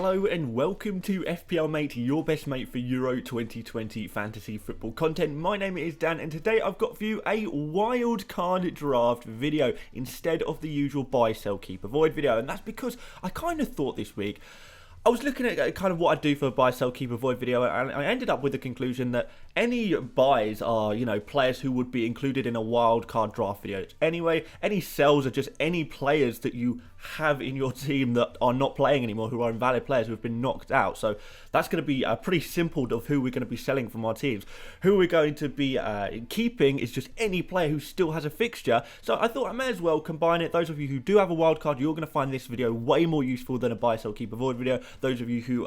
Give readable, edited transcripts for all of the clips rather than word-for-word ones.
Hello and welcome to FPL Mate, your best mate for Euro 2020 fantasy football content. My name is Dan and today I've got for you a wildcard draft video instead of the usual buy, sell, keep, avoid video. And that's because I kind of thought this week, I was looking at kind of what I'd do for a buy, sell, keep, avoid video, and I ended up with the conclusion that any buys are, players who would be included in a wildcard draft video. Anyway, any sells are just any players that you have in your team that are not playing anymore, who are invalid players who have been knocked out. So that's going to be pretty simple of who we're going to be selling from our teams. Who we're going to be keeping is just any player who still has a fixture. So I thought I may as well combine it. Those of you who do have a wildcard, you're going to find this video way more useful than a buy, sell, keep, avoid video. Those of you who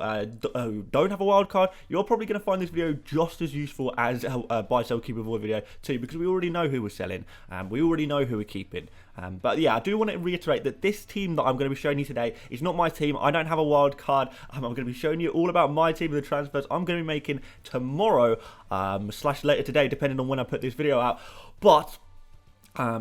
don't have a wildcard, you're probably going to find this video just as useful as a buy, sell, keep, avoid video too, because we already know who we're selling and we already know who we're keeping. But yeah, I do want to reiterate that this team that I'm going to be showing you today is not my team. I don't have a wild card. I'm going to be showing you all about my team and the transfers I'm going to be making tomorrow / later today, depending on when I put this video out. But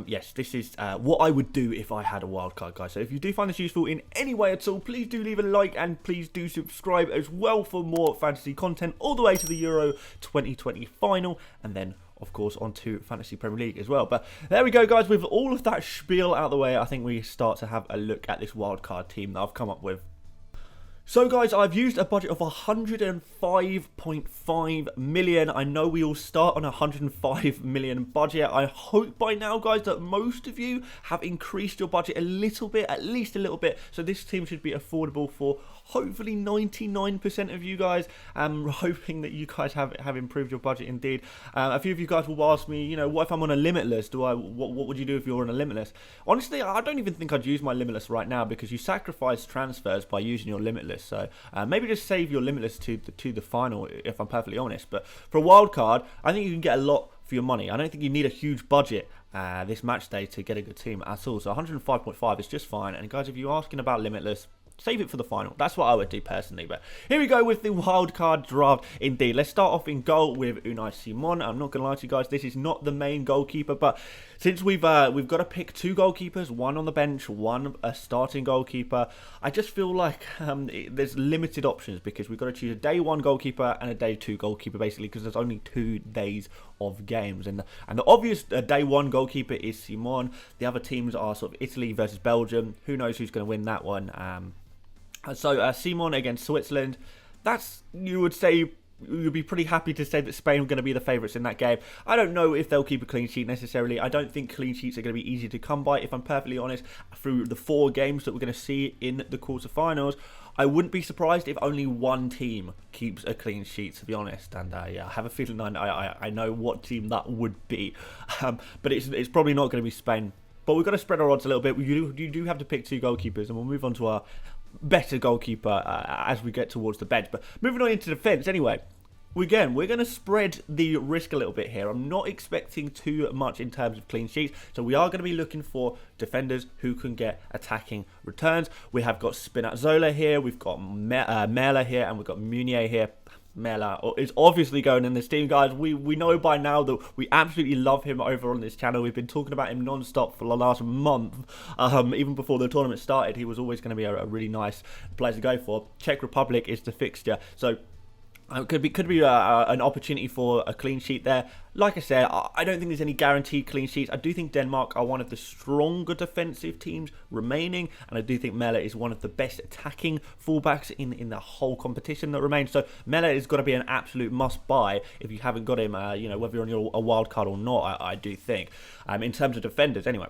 yes, this is what I would do if I had a wildcard, guys. So if you do find this useful in any way at all, please do leave a like and please do subscribe as well for more fantasy content all the way to the Euro 2020 final and then of course onto Fantasy Premier League as well. But there we go, guys. With all of that spiel out of the way, I think we start to have a look at this wildcard team that I've come up with. So guys, I've used a budget of 105.5 million. I know we all start on a 105 million budget. I hope by now, guys, that most of you have increased your budget a little bit, at least a little bit. So this team should be affordable for hopefully 99% of you guys. I'm hoping that you guys have improved your budget indeed. A few of you guys will ask me, what if I'm on a limitless? What would you do if you're on a limitless? Honestly, I don't even think I'd use my limitless right now because you sacrifice transfers by using your limitless. So maybe just save your limitless to the final, if I'm perfectly honest. But for a wild card, I think you can get a lot for your money. I don't think you need a huge budget this match day to get a good team at all. So 105.5 is just fine. And guys, if you're asking about limitless, save it for the final. That's what I would do personally. But here we go with the wildcard draft indeed. Let's start off in goal with Unai Simon. I'm not going to lie to you guys, this is not the main goalkeeper, but since we've got to pick two goalkeepers, one on the bench, one a starting goalkeeper, I just feel like there's limited options because we've got to choose a day one goalkeeper and a day two goalkeeper basically because there's only 2 days of games. And the obvious day one goalkeeper is Simon. The other teams are sort of Italy versus Belgium. Who knows who's going to win that one? So Simon against Switzerland, you would say, you'd be pretty happy to say that Spain are going to be the favourites in that game. I don't know if they'll keep a clean sheet necessarily. I don't think clean sheets are going to be easy to come by, if I'm perfectly honest. Through the 4 games that we're going to see in the quarterfinals, I wouldn't be surprised if only one team keeps a clean sheet, to be honest. And yeah, I have a feeling I know what team that would be. But it's probably not going to be Spain. But we've got to spread our odds a little bit. You do have to pick 2 goalkeepers, and we'll move on to our better goalkeeper as we get towards the bench. But moving on into defence anyway, we're going to spread the risk a little bit here. I'm not expecting too much in terms of clean sheets, so we are going to be looking for defenders who can get attacking returns. We have got Spinazzola here, we've got Mela here, and we've got Meunier here. Mela is obviously going in this team, guys. We know by now that we absolutely love him over on this channel. We've been talking about him non-stop for the last month. Even before the tournament started, he was always going to be a really nice player to go for. Czech Republic is the fixture, so could be an opportunity for a clean sheet there. Like I said, I don't think there's any guaranteed clean sheets. I do think Denmark are one of the stronger defensive teams remaining, and I do think Mela is one of the best attacking fullbacks in the whole competition that remains. So Mela is got to be an absolute must-buy if you haven't got him, whether you're on a wild card or not, I do think, in terms of defenders anyway.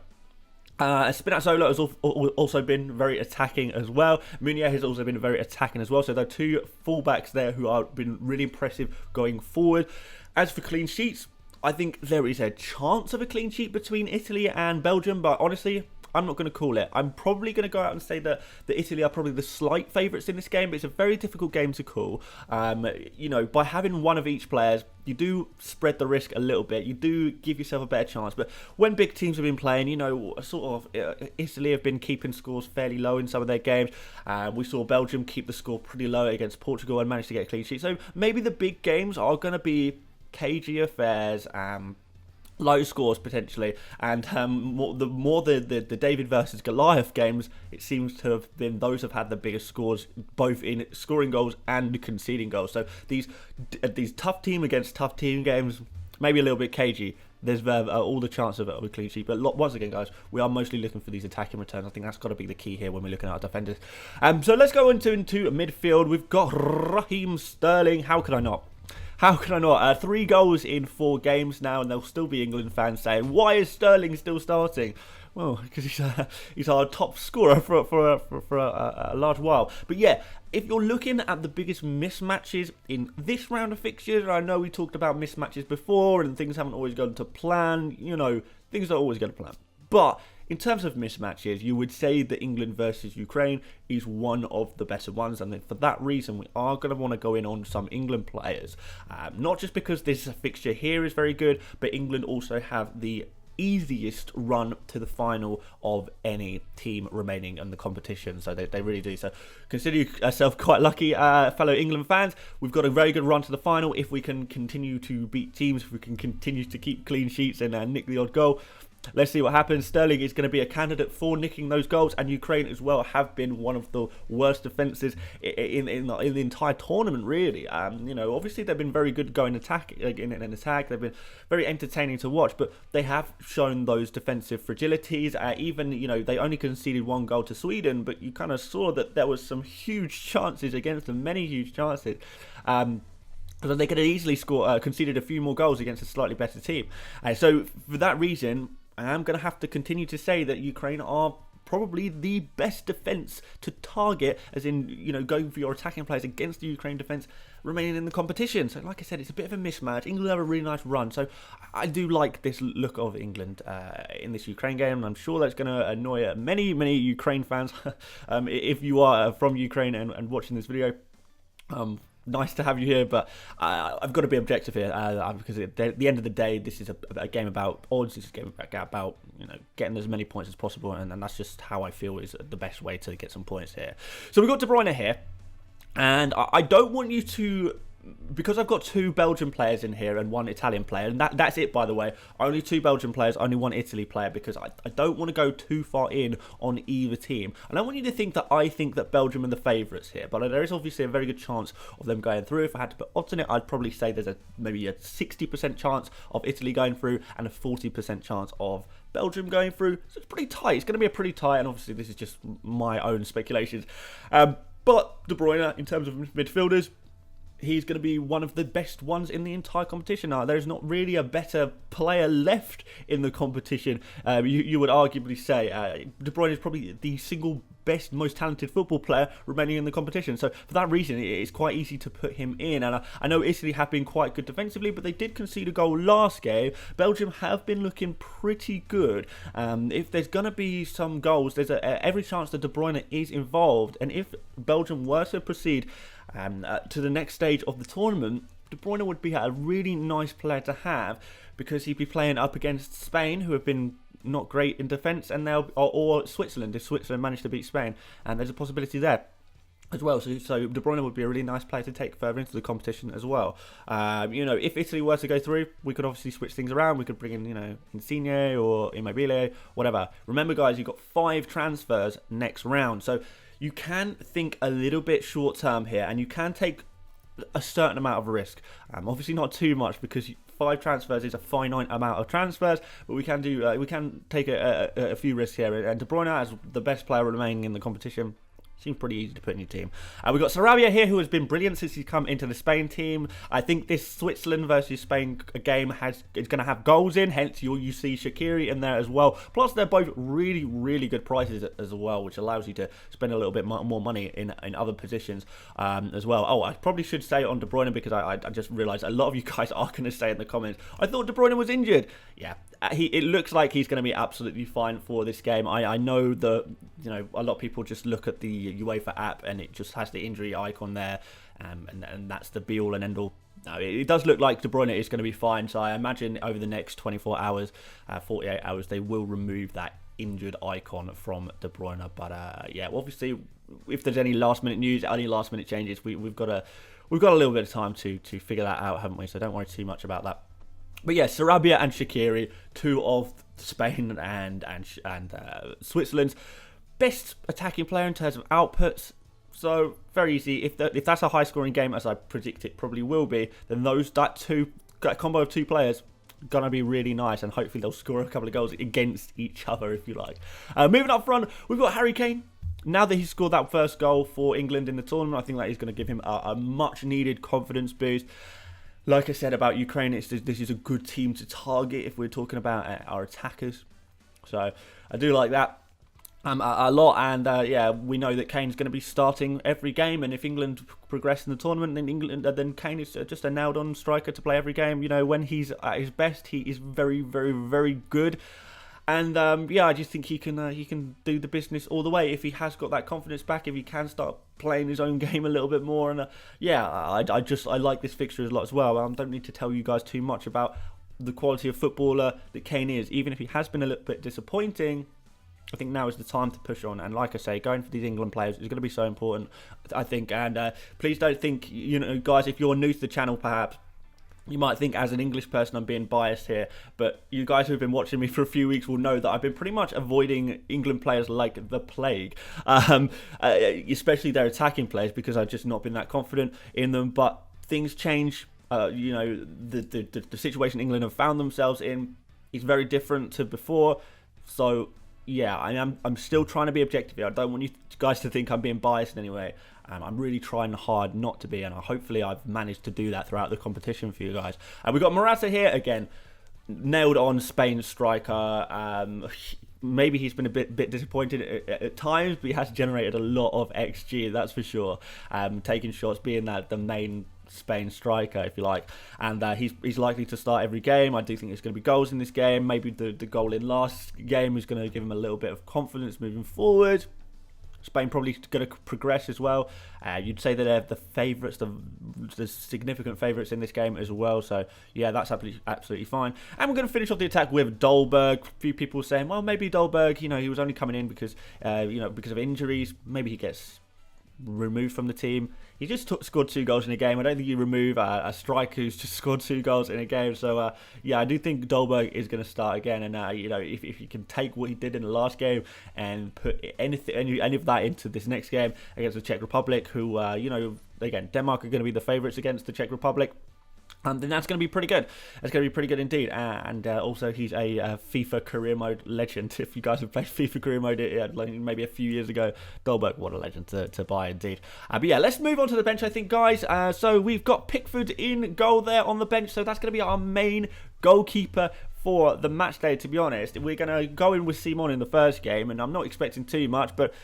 Spinazzola has also been very attacking as well. Meunier has also been very attacking as well. So there are 2 fullbacks there who have been really impressive going forward. As for clean sheets, I think there is a chance of a clean sheet between Italy and Belgium, but honestly, I'm not going to call it. I'm probably going to go out and say that Italy are probably the slight favourites in this game, but it's a very difficult game to call. By having one of each players, you do spread the risk a little bit. You do give yourself a better chance. But when big teams have been playing, Italy have been keeping scores fairly low in some of their games. We saw Belgium keep the score pretty low against Portugal and manage to get a clean sheet. So maybe the big games are going to be cagey affairs. low scores potentially, and the more the David versus Goliath games, it seems to have been those have had the biggest scores, both in scoring goals and conceding goals. So these tough team against tough team games, maybe a little bit cagey. There's all the chance of a clean sheet, but once again, guys, we are mostly looking for these attacking returns. I think that's got to be the key here when we're looking at our defenders. So let's go into midfield. We've got Raheem Sterling. How could I not? How can I not? 3 goals in 4 games now, and there'll still be England fans saying, why is Sterling still starting? Well, because he's our top scorer for a large while. But yeah, if you're looking at the biggest mismatches in this round of fixtures, I know we talked about mismatches before, and things haven't always gone to plan. You know, things don't always go to plan. But in terms of mismatches, you would say that England versus Ukraine is one of the better ones, and for that reason, we are going to want to go in on some England players. Not just because this fixture here is very good, but England also have the easiest run to the final of any team remaining in the competition, so they really do. So consider yourself quite lucky, fellow England fans. We've got a very good run to the final if we can continue to beat teams, if we can continue to keep clean sheets and nick the odd goal. Let's see what happens. Sterling is going to be a candidate for nicking those goals, and Ukraine as well have been one of the worst defences in the entire tournament, really. You know, obviously they've been very good going in an attack. They've been very entertaining to watch, but they have shown those defensive fragilities. Even, you know, they only conceded 1 goal to Sweden, but you kind of saw that there was some huge chances against them, many huge chances. So they could have easily conceded a few more goals against a slightly better team. So for that reason, I am going to have to continue to say that Ukraine are probably the best defence to target, as in, you know, going for your attacking players against the Ukraine defence remaining in the competition. So like I said, it's a bit of a mismatch. England have a really nice run, so I do like this look of England in this Ukraine game, and I'm sure that's going to annoy many Ukraine fans. If you are from Ukraine and watching this video, nice to have you here, but I've got to be objective here, because at the end of the day, this is a game about odds. This is a game about, you know, getting as many points as possible, and that's just how I feel is the best way to get some points here. So we've got De Bruyne here, and I don't want you to, because I've got 2 Belgian players in here and 1 Italian player, and that's it, by the way. Only 2 Belgian players, only 1 Italy player, because I don't want to go too far in on either team. I don't want you to think that I think that Belgium are the favourites here, but there is obviously a very good chance of them going through. If I had to put odds on it, I'd probably say there's maybe a 60% chance of Italy going through and a 40% chance of Belgium going through. So it's pretty tight. It's going to be a pretty tight, and obviously this is just my own speculations. But De Bruyne, in terms of midfielders, he's going to be one of the best ones in the entire competition. Now, there's not really a better player left in the competition. You would arguably say De Bruyne is probably the single best, most talented football player remaining in the competition. So for that reason, it's quite easy to put him in. And I know Italy have been quite good defensively, but they did concede a goal last game. Belgium have been looking pretty good. If there's going to be some goals, there's every chance that De Bruyne is involved. And if Belgium were to proceed to the next stage of the tournament, De Bruyne would be a really nice player to have, because he'd be playing up against Spain, who have been not great in defence, and or Switzerland, if Switzerland managed to beat Spain, and there's a possibility there as well. So De Bruyne would be a really nice player to take further into the competition as well. You know, if Italy were to go through, we could obviously switch things around. We could bring in, you know, Insigne or Immobile, whatever. Remember, guys, you've got 5 transfers next round, so you can think a little bit short term here, and you can take a certain amount of risk. Obviously not too much, because 5 transfers is a finite amount of transfers, but we can take a few risks here. And De Bruyne, as the best player remaining in the competition, seems pretty easy to put in your team. We've got Sarabia here, who has been brilliant since he's come into the Spain team. I think this Switzerland versus Spain game is going to have goals in, hence you see Shaqiri in there as well. Plus, they're both really, really good prices as well, which allows you to spend a little bit more money in other positions as well. Oh, I probably should say it on De Bruyne, because I just realised a lot of you guys are going to say in the comments, I thought De Bruyne was injured. Yeah, it looks like he's going to be absolutely fine for this game. I know that, you know, a lot of people just look at the UEFA app and it just has the injury icon there, and that's the be all and end all. No, it does look like De Bruyne is going to be fine, so I imagine over the next 24 hours, 48 hours, they will remove that injured icon from De Bruyne. But yeah, obviously, if there's any last minute news, any last minute changes, we've got a little bit of time to figure that out, haven't we? So don't worry too much about that. But yeah, Sarabia and Shaqiri, two of Spain and Switzerland's best attacking player in terms of outputs. So very easy. If that's a high scoring game, as I predict it probably will be, then that combo of two players gonna be really nice, and hopefully they'll score a couple of goals against each other, if you like. Moving up front, we've got Harry Kane. Now that he's scored that first goal for England in the tournament, I think that is going to give him a much needed confidence boost. Like I said about Ukraine, this is a good team to target if we're talking about our attackers. So I do like that a lot, and yeah, we know that Kane's going to be starting every game, and if England progress in the tournament, then Kane is just a nailed-on striker to play every game. You know, when he's at his best, he is very, very, very good. And yeah, I just think he can do the business all the way if he has got that confidence back, if he can start playing his own game a little bit more. And yeah, I like this fixture a lot as well. I don't need to tell you guys too much about the quality of footballer that Kane is. Even if he has been a little bit disappointing, I think now is the time to push on. And like I say, going for these England players is going to be so important, I think. And please don't think, you know, guys, if you're new to the channel, perhaps you might think as an English person I'm being biased here, but you guys who've been watching me for a few weeks will know that I've been pretty much avoiding England players like the plague, especially their attacking players, because I've just not been that confident in them. But things change. You know, the situation England have found themselves in is very different to before. So yeah, I'm still trying to be objective here. I don't want you guys to think I'm being biased in any way. I'm really trying hard not to be, and hopefully I've managed to do that throughout the competition for you guys. We've got Morata here again, nailed on Spain striker. Maybe he's been a bit disappointed at times, but he has generated a lot of XG, that's for sure. Taking shots, being the main Spain striker, if you like, and he's likely to start every game. I do think there's going to be goals in this game. Maybe the goal in last game is going to give him a little bit of confidence moving forward. Spain probably going to progress as well. You'd say that they're the favourites, the significant favourites in this game as well. So yeah, that's absolutely fine. And we're going to finish off the attack with Dolberg. A few people saying, well, maybe Dolberg, you know, he was only coming in because, you know, because of injuries. Maybe he gets removed from the team. He just scored 2 goals in a game. I don't think you remove a striker who's just scored 2 goals in a game. So yeah, I do think Dolberg is going to start again. And you know, if you can take what he did in the last game and put any of that into this next game against the Czech Republic, who you know, again, Denmark are going to be the favourites against the Czech Republic. Then that's going to be pretty good. It's going to be pretty good indeed. And also, he's a FIFA career mode legend. If you guys have played FIFA career mode like maybe a few years ago, Dolberg, what a legend to buy indeed. But yeah, let's move on to the bench, I think, guys. So we've got Pickford in goal there on the bench. So that's going to be our main goalkeeper for the match day, to be honest. We're going to go in with Simon in the first game, and I'm not expecting too much, but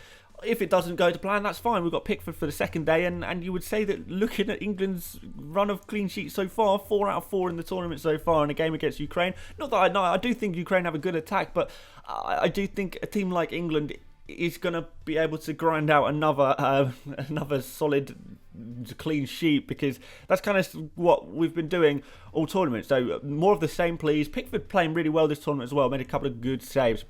if it doesn't go to plan, that's fine. We've got Pickford for the second day, and you would say that looking at England's run of clean sheets so far, 4 out of 4 in the tournament so far in a game against Ukraine. Not that I do think Ukraine have a good attack, but I do think a team like England is going to be able to grind out another solid clean sheet, because that's kind of what we've been doing all tournament. So more of the same, please. Pickford playing really well this tournament as well, made a couple of good saves.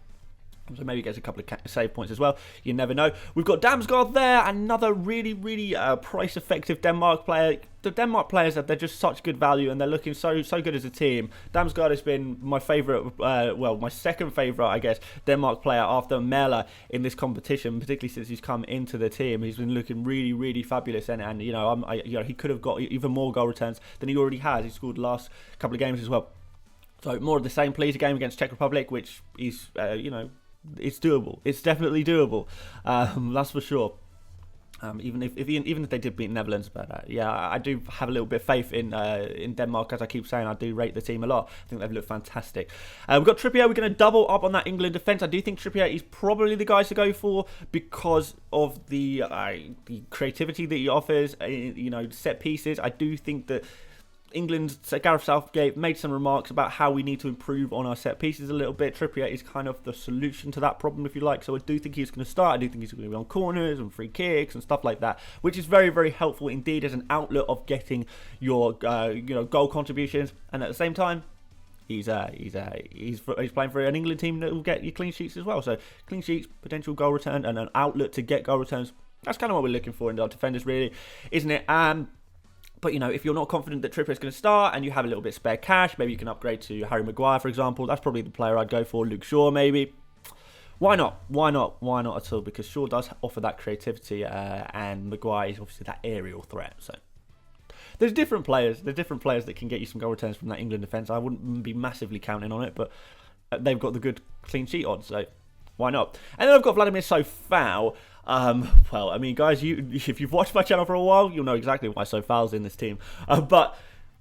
So maybe gets a couple of save points as well. You never know. We've got Damsgaard there, another really price-effective Denmark player. The Denmark players, they're just such good value, and they're looking so good as a team. Damsgaard has been my favourite, well, my second favourite, I guess, Denmark player after Mæhle in this competition, particularly since he's come into the team. He's been looking really fabulous, and you know, he could have got even more goal returns than he already has. He scored the last couple of games as well. So more of the same, please. A game against Czech Republic, which is, you know, it's doable. It's definitely doable. That's for sure. Even if they did beat Netherlands, but yeah, I do have a little bit of faith in Denmark, as I keep saying. I do rate the team a lot. I think they've looked fantastic. We've got Trippier. We're going to double up on that England defence. I do think Trippier is probably the guy to go for because of the creativity that he offers. You know, set pieces. I do think that England, Gareth Southgate made some remarks about how we need to improve on our set pieces a little bit. Trippier is kind of the solution to that problem, if you like. So I do think he's going to start. I do think he's going to be on corners and free kicks and stuff like that, which is very helpful indeed as an outlet of getting your you know, goal contributions. And at the same time, he's playing for an England team that will get you clean sheets as well. So clean sheets, potential goal return, and an outlet to get goal returns. That's kind of what we're looking for in our defenders, really, isn't it? But, you know, if you're not confident that Trippier is going to start and you have a little bit spare cash, maybe you can upgrade to Harry Maguire, for example. That's probably the player I'd go for. Luke Shaw, maybe. Why not? Why not? Why not at all? Because Shaw does offer that creativity, and Maguire is obviously that aerial threat. So there's different players. There's different players that can get you some goal returns from that England defence. I wouldn't be massively counting on it, but they've got the good clean sheet odds, so why not? And then I've got Vladimir Sofau. Well, I mean, guys, if you've watched my channel for a while, you'll know exactly why Sofau's in this team. But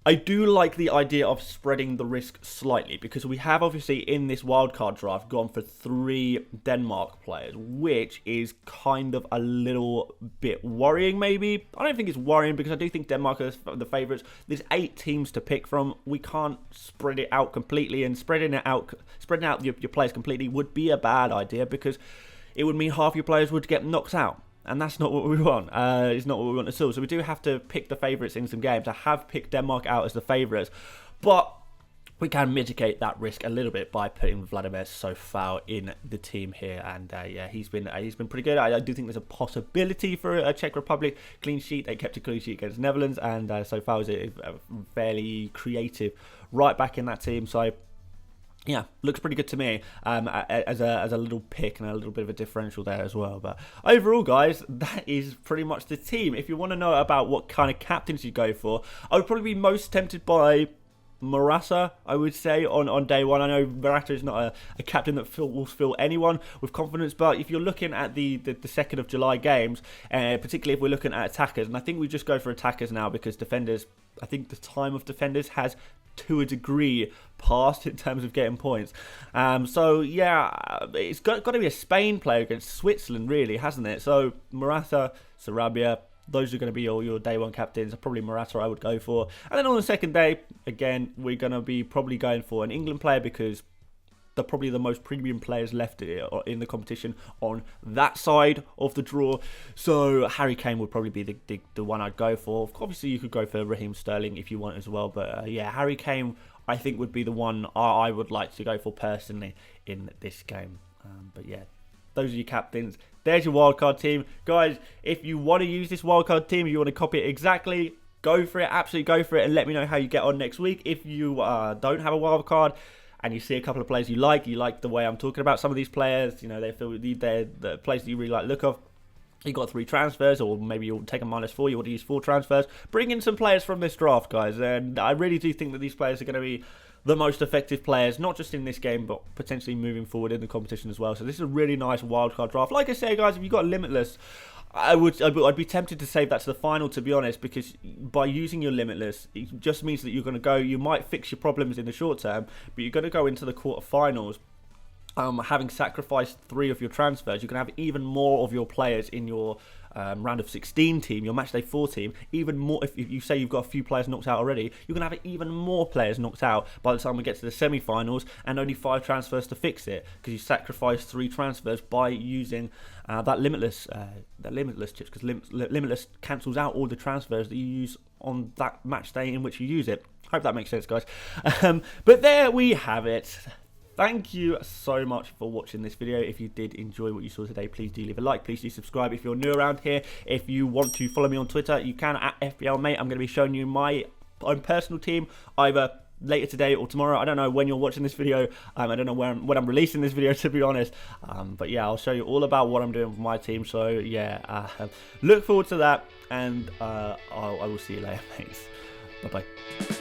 I do like the idea of spreading the risk slightly, because we have obviously in this wildcard draft gone for 3 Denmark players, which is kind of a little bit worrying maybe. I don't think it's worrying, because I do think Denmark are the favourites. There's 8 teams to pick from. We can't spread it out completely, and spreading out your players completely would be a bad idea, because it would mean half your players would get knocked out. And that's not what we want. It's not what we want at all. So we do have to pick the favourites in some games. I have picked Denmark out as the favourites. But we can mitigate that risk a little bit by putting Vladimir Sofau in the team here. And yeah, he's been pretty good. I do think there's a possibility for a Czech Republic clean sheet. They kept a clean sheet against Netherlands. And Sofau is a fairly creative right back in that team. So yeah, looks pretty good to me as a little pick and a little bit of a differential there as well. But overall, guys, that is pretty much the team. If you want to know about what kind of captains you go for, I would probably be most tempted by Morata, I would say, on day one. I know Morata is not a captain that will fill anyone with confidence, but if you're looking at the 2nd of July games, particularly if we're looking at attackers, and I think we just go for attackers now, because defenders, I think the time of defenders has to a degree passed in terms of getting points. So yeah, it's got to be a Spain player against Switzerland, really, hasn't it? So Morata, Sarabia, those are going to be your day one captains. Probably Morata I would go for. And then on the second day, again, we're going to be probably going for an England player, because they're probably the most premium players left in the competition on that side of the draw. So Harry Kane would probably be the one I'd go for. Obviously, you could go for Raheem Sterling if you want as well. But yeah, Harry Kane, I think, would be the one I would like to go for personally in this game. But yeah, those are your captains. There's your wildcard team. Guys, if you want to use this wildcard team, if you want to copy it exactly, go for it. Absolutely go for it, and let me know how you get on next week. If you don't have a wildcard and you see a couple of players you like the way I'm talking about some of these players, you know, they're the players that you really like the look of, you got 3 transfers, or maybe you'll take a -4, you want to use 4 transfers, bring in some players from this draft, guys. And I really do think that these players are going to be the most effective players, not just in this game, but potentially moving forward in the competition as well. So this is a really nice wildcard draft. Like I say, guys, if you've got Limitless, I'd be tempted to save that to the final, to be honest, because by using your Limitless, it just means that you're going to go, you might fix your problems in the short term, but you're going to go into the quarterfinals having sacrificed 3 of your transfers. You can have even more of your players in your round of 16 team, your matchday 4 team, even more. If you say you've got a few players knocked out already, you can have even more players knocked out by the time we get to the semi-finals, and only 5 transfers to fix it, because you sacrificed 3 transfers by using that limitless chips, because limitless cancels out all the transfers that you use on that match day in which you use it. Hope that makes sense, guys. But there we have it. Thank you so much for watching this video. If you did enjoy what you saw today, please do leave a like. Please do subscribe if you're new around here. If you want to follow me on Twitter, you can at FPL Mate. I'm going to be showing you my own personal team either later today or tomorrow. I don't know when you're watching this video. I don't know when I'm releasing this video, to be honest. But yeah, I'll show you all about what I'm doing with my team. So yeah, look forward to that, and I will see you later, thanks. Bye-bye.